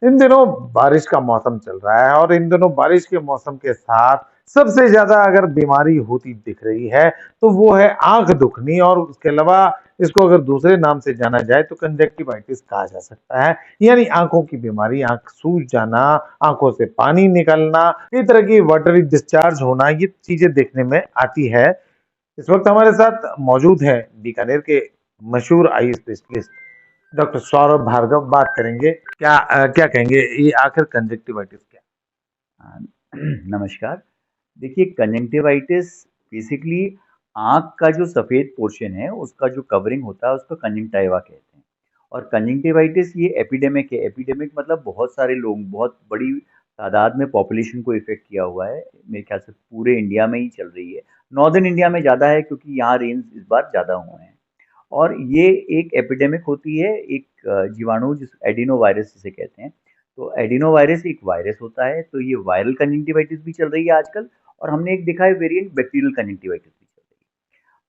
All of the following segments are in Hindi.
इन दिनों बारिश का मौसम चल रहा है और इन दिनों बारिश के मौसम के साथ सबसे ज्यादा अगर बीमारी होती दिख रही है तो वो है आंख दुखनी और उसके अलावा इसको अगर दूसरे नाम से जाना जाए तो कंजक्टिवाइटिस कहा जा सकता है। यानी आंखों की बीमारी, आंख सूज जाना, आंखों से पानी निकलना, इस तरह की वाटरी डिस्चार्ज होना, ये चीजें देखने में आती है। इस वक्त हमारे साथ मौजूद है बीकानेर के मशहूर eye specialist doctor Saurabh Bhargava. बात करेंगे क्या कहेंगे ये आखिर कंजक्टिवाइटिस क्या हाँ, नमस्कार। देखिए, कंजंक्टिवाइटिस बेसिकली आँख का जो सफ़ेद पोर्शन है, उसका जो कवरिंग होता है, उसको कंजंक्टिवा कहते हैं। और कंजंक्टिवाइटिस ये एपिडेमिक है। एपिडेमिक मतलब बहुत सारे लोग, बहुत बड़ी तादाद में पॉपुलेशन को इफ़ेक्ट किया हुआ है। मेरे ख्याल से पूरे इंडिया में ही चल रही है। नॉर्दर्न इंडिया में ज़्यादा है क्योंकि यहाँ रेन्स इस बार ज़्यादा हुए हैं। और ये एक एपिडेमिक होती है, एक जीवाणु जिस एडिनो वायरस जिसे कहते हैं। तो एडिनो वायरस एक वायरस होता है, तो ये वायरल कंजंक्टिवाइटिस भी चल रही है आजकल। और हमने एक देखा है वेरिएंट बैक्टीरियल कंजंक्टिवाइटिस भी चल रही है।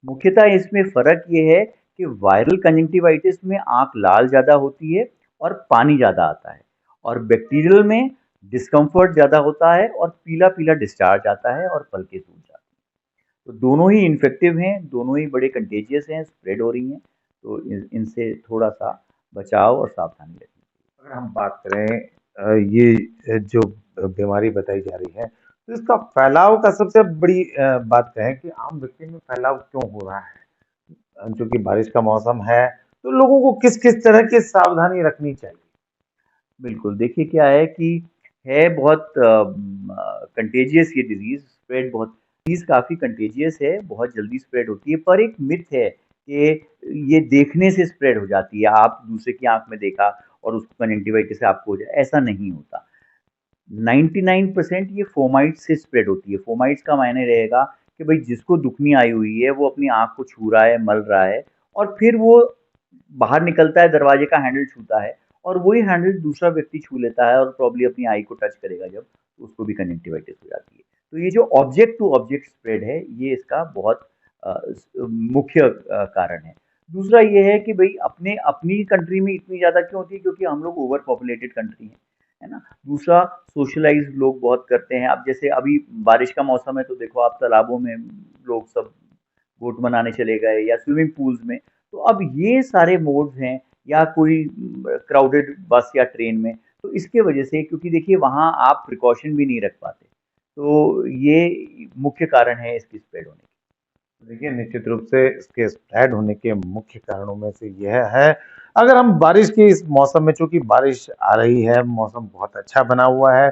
मुख्यतः इसमें फ़र्क ये है कि वायरल कंजंक्टिवाइटिस में आँख लाल ज़्यादा होती है और पानी ज़्यादा आता है, और बैक्टीरियल में डिस्कम्फर्ट ज़्यादा होता है और पीला-पीला डिस्चार्ज आता है और पलकें सूज जाती हैं। तो दोनों ही इन्फेक्टिव हैं, दोनों ही बड़े कंटेजियस हैं, स्प्रेड हो रही हैं। तो इनसे थोड़ा-सा बचाव और सावधानी रखनी चाहिए। अगर हम बात करें ये जो बीमारी बताई जा रही है तो इसका फैलाव का सबसे बड़ी बात कहें कि आम व्यक्ति में फैलाव क्यों हो रहा है? चूंकि बारिश का मौसम है तो लोगों को किस किस तरह की सावधानी रखनी चाहिए? बिल्कुल, देखिए क्या है कि है बहुत कंटेजियस ये डिज़ीज़, स्प्रेड बहुत डिज़ीज़ काफ़ी कंटेजियस है, बहुत जल्दी स्प्रेड होती है, पर एक मिथ है कि ये देखने से स्प्रेड हो जाती है। आप दूसरे की आँख में देखा और उसको कंजंक्टिवाइटिस से आपको हो जाए, ऐसा नहीं होता। 99% ये फोमाइट्स से स्प्रेड होती है। फोमाइट्स का मायने रहेगा कि भाई जिसको दुखनी आई हुई है, वो अपनी आँख को छू रहा है, मल रहा है, और फिर वो बाहर निकलता है, दरवाजे का हैंडल छूता है, और वही हैंडल दूसरा व्यक्ति छू लेता है और प्रॉब्ली अपनी आई को टच करेगा जब, तो उसको भी कंजंक्टिवाइटिस हो जाती है। तो ये जो ऑब्जेक्ट टू ऑब्जेक्ट स्प्रेड है, ये इसका बहुत मुख्य कारण है। दूसरा ये है कि भाई अपने अपनी कंट्री में इतनी ज़्यादा क्यों होती है, क्योंकि हम लोग ओवर पॉपुलेटेड कंट्री हैं, है ना? दूसरा, सोशलाइज़ लोग बहुत करते हैं। अब जैसे अभी बारिश का मौसम है, तो देखो आप तालाबों में लोग सब बोट मनाने चले गए या स्विमिंग पूल्स में। तो अब ये सारे मोड्स हैं, या कोई क्राउडेड बस या ट्रेन में, तो इसके वजह से, क्योंकि देखिए वहाँ आप प्रिकॉशन भी नहीं रख पाते। तो ये मुख्य कारण है इसकी स्प्रेड होने की। देखिए, निश्चित रूप से इसके स्प्रेड होने के मुख्य कारणों में से यह है, अगर हम बारिश की इस मौसम में, चूंकि बारिश आ रही है, मौसम बहुत अच्छा बना हुआ है,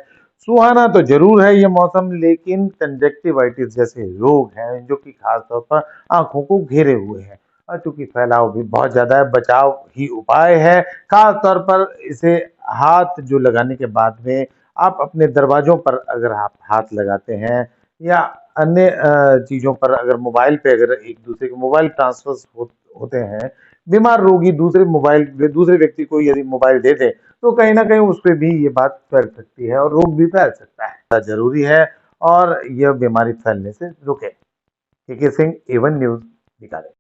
सुहाना तो जरूर है ये मौसम, लेकिन कंजक्टिवाइटिस जैसे रोग हैं जो कि खास तौर पर आंखों को घेरे हुए हैं और चूंकि फैलाव भी बहुत ज्यादा है, बचाव ही उपाय है। खास तौर पर इसे हाथ जो लगाने के बाद में आप अपने दरवाजों पर अगर आप हाथ लगाते हैं या अन्य चीज़ों पर, अगर मोबाइल पे अगर एक दूसरे के मोबाइल ट्रांसफर्स होते हैं, बीमार रोगी दूसरे व्यक्ति को यदि मोबाइल दे दे तो कहीं ना कहीं उस पे भी ये बात फैल सकती है और रोग भी फैल सकता है। जरूरी है और यह बीमारी फैलने से रुके। के सिंह, एवन न्यूज, बिकानेर।